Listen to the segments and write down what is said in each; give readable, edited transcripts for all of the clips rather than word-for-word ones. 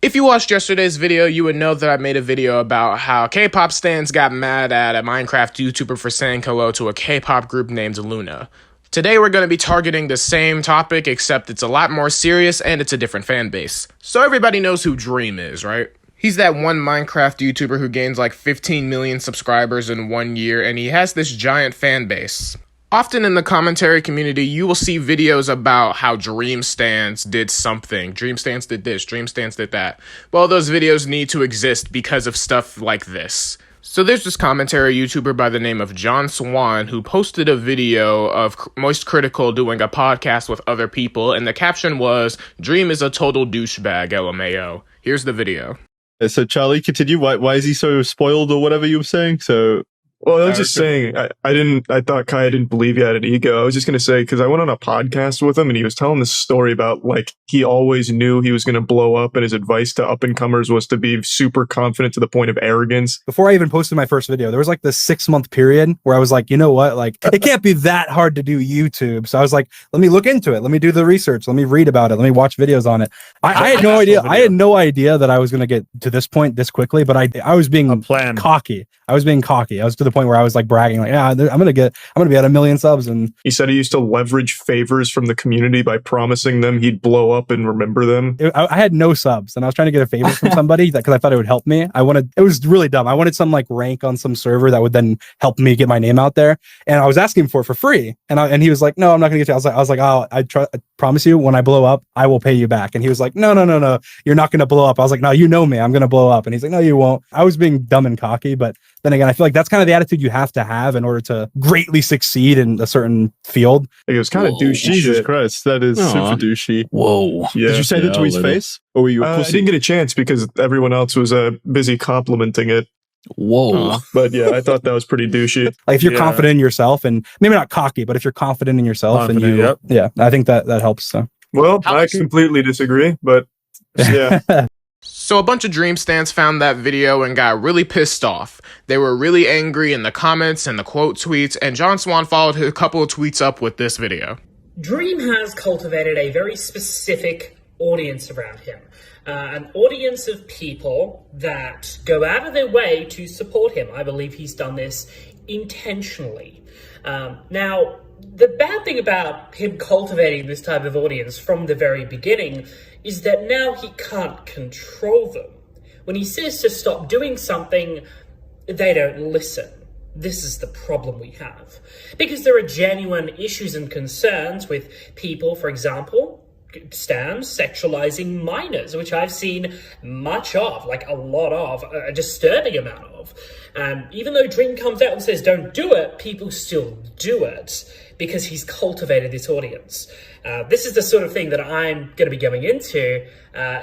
If you watched yesterday's video, you would know that I made a video about how K-pop stans got mad at a Minecraft YouTuber for saying hello to a K-pop group named Luna. Today we're going to be targeting the same topic, except it's a lot more serious and it's a different fan base. So everybody knows who Dream is, right? He's that one Minecraft YouTuber who gains like 15 million subscribers in 1 year, and he has this giant fan base. Often in the commentary community, you will see videos about how Dream Stans did something. Dream Stans did this, Dream Stans did that. Well, those videos need to exist because of stuff like this. So there's this commentary YouTuber by the name of John Swan who posted a video of Moist Critical doing a podcast with other people, and the caption was, "Dream is a total douchebag, LMAO." Here's the video. So Charlie, continue. Why is he so spoiled or whatever you were saying? Well, I was just saying, I thought Kaya didn't believe he had an ego. I was just going to say, because I went on a podcast with him and he was telling this story about, like, he always knew he was going to blow up and his advice to up-and-comers was to be super confident to the point of arrogance. Before I even posted my first video, there was like this 6-month period where I was like, you know what? Like, it can't be that hard to do YouTube. So I was like, let me look into it. Let me do the research. Let me read about it. Let me watch videos on it. I had no idea. I had no idea that I was going to get to this point this quickly, but I was being cocky. I was being cocky. I was to the point where I was like bragging, like, yeah, I'm gonna be at 1 million subs. And he said he used to leverage favors from the community by promising them he'd blow up and remember them. I had no subs, and I was trying to get a favor from somebody because I thought it would help me. It was really dumb. I wanted some like rank on some server that would then help me get my name out there, and I was asking for it for free. And he was like, "No, I'm not gonna get you." I was like, "Oh, I promise you, when I blow up, I will pay you back." And he was like, "No, you're not gonna blow up." I was like, "No, you know me, I'm gonna blow up." And he's like, "No, you won't." I was being dumb and cocky, but then again, I feel like that's kind of the attitude you have to have in order to greatly succeed in a certain field. It was kind of douchey. Jesus shit. Christ, that is super douchey. Whoa. Yeah. Did you say that to his face? Or were you a I pussy? didn't get a chance because everyone else was busy complimenting it. Whoa. But yeah, I thought that was pretty douchey. Like if you're confident in yourself, and maybe not cocky, but if you're confident in yourself, yeah, I think that helps. So. Well, I completely disagree, but yeah. So a bunch of Dream stans found that video and got really pissed off. They were really angry in the comments and the quote tweets, and John Swan followed a couple of tweets up with this video. Dream has cultivated a very specific audience around him. An audience of people that go out of their way to support him. I believe he's done this intentionally. Now, the bad thing about him cultivating this type of audience from the very beginning is that now he can't control them. When he says to stop doing something, they don't listen. This is the problem we have. Because there are genuine issues and concerns with people, for example, stans sexualizing minors, which I've seen much of, like a lot of, a disturbing amount of. Even though Dream comes out and says don't do it, people still do it because he's cultivated this audience. This is the sort of thing that I'm going to be going into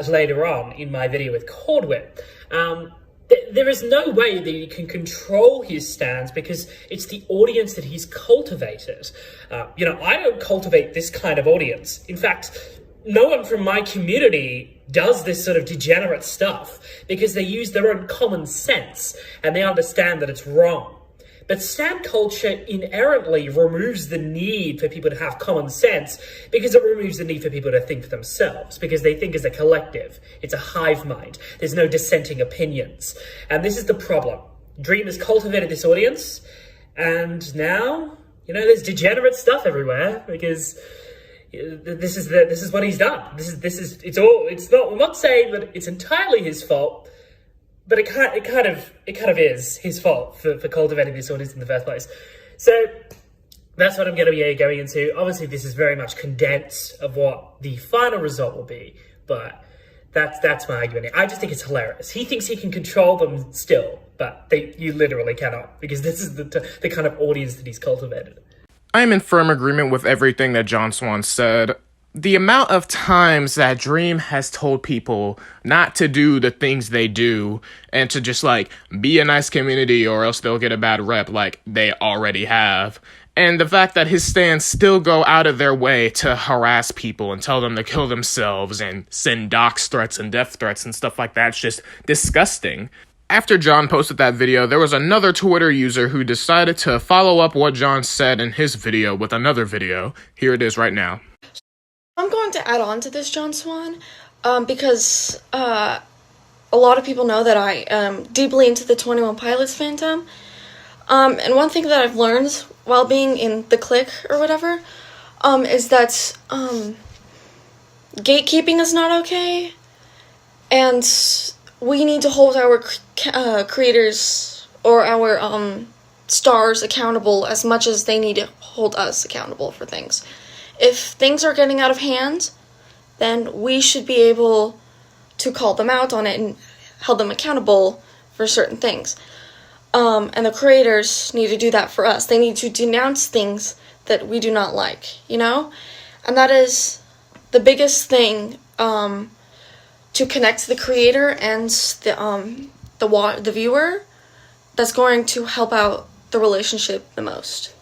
later on in my video with Cordwit. There is no way that you can control his stans because it's the audience that he's cultivated. I don't cultivate this kind of audience. In fact, no one from my community does this sort of degenerate stuff because they use their own common sense and they understand that it's wrong. But stan culture inherently removes the need for people to have common sense because it removes the need for people to think for themselves because they think as a collective. It's a hive mind. There's no dissenting opinions. And this is the problem. Dream has cultivated this audience and now, there's degenerate stuff everywhere because this is what he's done. I'm not saying that it's entirely his fault, but it kind of is his fault for cultivating this audience in the first place. So that's what I'm going to be going into. Obviously, this is very much condensed of what the final result will be, but that's my argument. I just think it's hilarious. He thinks he can control them still, but you literally cannot because this is the kind of audience that he's cultivated. I am in firm agreement with everything that John Swan said. The amount of times that Dream has told people not to do the things they do and to just, be a nice community or else they'll get a bad rep like they already have. And the fact that his stans still go out of their way to harass people and tell them to kill themselves and send dox threats and death threats and stuff like that, it's just disgusting. After John posted that video, there was another Twitter user who decided to follow up what John said in his video with another video. Here it is right now. I'm going to add on to this, John Swan, because a lot of people know that I am deeply into the 21 Pilots fandom. And one thing that I've learned while being in the clique or whatever, is that gatekeeping is not okay, and we need to hold our creators or our stars accountable as much as they need to hold us accountable for things. If things are getting out of hand, then we should be able to call them out on it and hold them accountable for certain things. And the creators need to do that for us. They need to denounce things that we do not like, you know? And that is the biggest thing to connect the creator and the viewer. That's going to help out the relationship the most.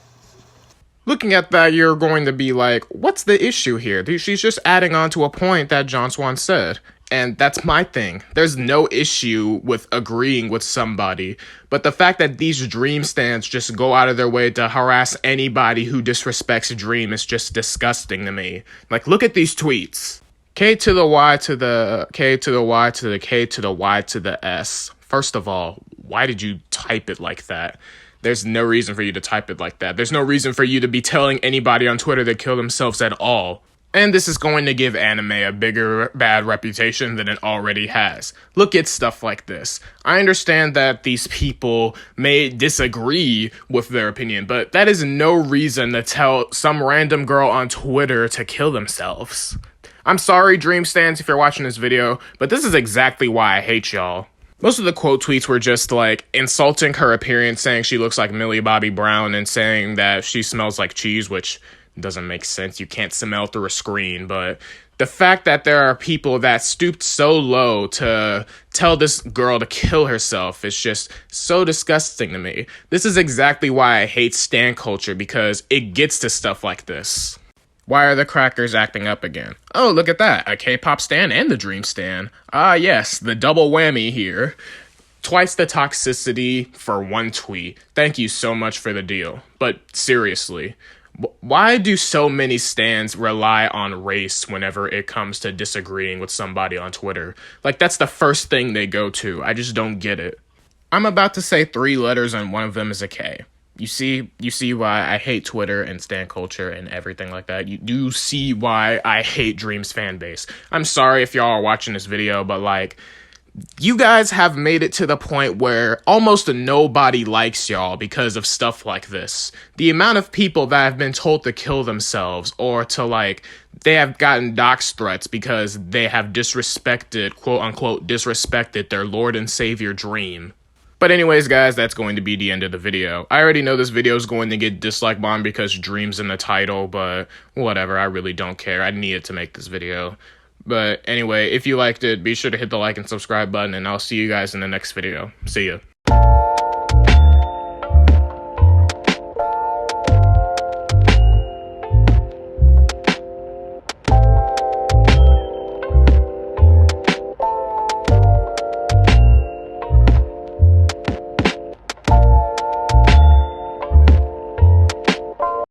Looking at that, you're going to be like, what's the issue here? She's just adding on to a point that John Swan said. And that's my thing. There's no issue with agreeing with somebody. But the fact that these Dream stans just go out of their way to harass anybody who disrespects Dream is just disgusting to me. Like, look at these tweets. K to the Y to the K to the Y to the K to the Y to the S. First of all, why did you type it like that? There's no reason for you to type it like that. There's no reason for you to be telling anybody on Twitter to kill themselves at all. And this is going to give anime a bigger bad reputation than it already has. Look at stuff like this. I understand that these people may disagree with their opinion, but that is no reason to tell some random girl on Twitter to kill themselves. I'm sorry, Dream stans, if you're watching this video, but this is exactly why I hate y'all. Most of the quote tweets were just like insulting her appearance, saying she looks like Millie Bobby Brown and saying that she smells like cheese, which doesn't make sense. You can't smell through a screen. But the fact that there are people that stooped so low to tell this girl to kill herself is just so disgusting to me. This is exactly why I hate stan culture, because it gets to stuff like this. Why are the crackers acting up again? Oh, look at that. A K-pop stan and the Dream stan. Ah, yes, the double whammy here. Twice the toxicity for one tweet. Thank you so much for the deal. But seriously, why do so many stans rely on race whenever it comes to disagreeing with somebody on Twitter? Like, that's the first thing they go to. I just don't get it. I'm about to say 3 letters and one of them is a K. You see why I hate Twitter and stan culture and everything like that. You do see why I hate Dream's fan base. I'm sorry if y'all are watching this video, but like, you guys have made it to the point where almost nobody likes y'all because of stuff like this. The amount of people that have been told to kill themselves, or to like, they have gotten dox threats because they have disrespected, quote unquote, disrespected their Lord and Savior Dream. But anyways, guys, that's going to be the end of the video. I already know this video is going to get dislike bombed because Dream's in the title, but whatever, I really don't care. I needed to make this video. But anyway, if you liked it, be sure to hit the like and subscribe button, and I'll see you guys in the next video. See ya.